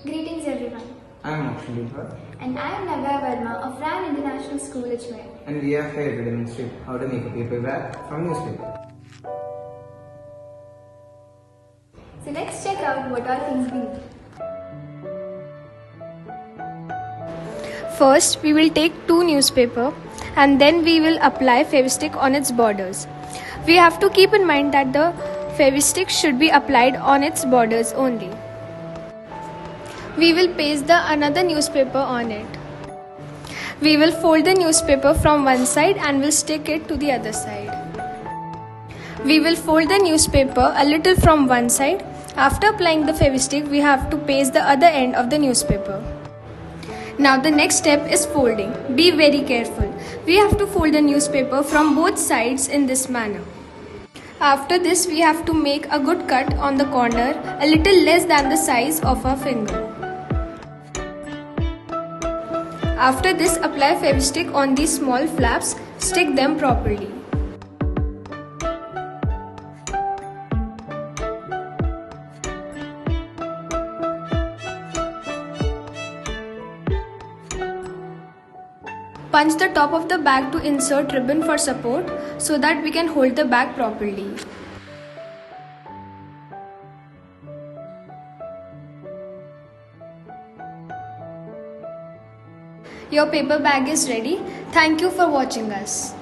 Greetings everyone. I am Akshay. And I am Naga Verma of Fran International School, Ajmer. And we are here to demonstrate how to make a paper bag from newspaper. So let's check out what all things we need. First, we will take two newspaper and then we will apply Fevistick on its borders. We have to keep in mind that the Fevistick should be applied on its borders only. We will paste the another newspaper on it. We will fold the newspaper from one side and will stick it to the other side. We will fold the newspaper a little from one side. After applying the Fevistick, we have to paste the other end of the newspaper. Now the next step is folding. Be very careful. We have to fold the newspaper from both sides in this manner. After this, we have to make a good cut on the corner, a little less than the size of our finger. After this, apply Fevistick on these small flaps. Stick them properly. Punch the top of the bag to insert ribbon for support so that we can hold the bag properly. Your paper bag is ready. Thank you for watching us.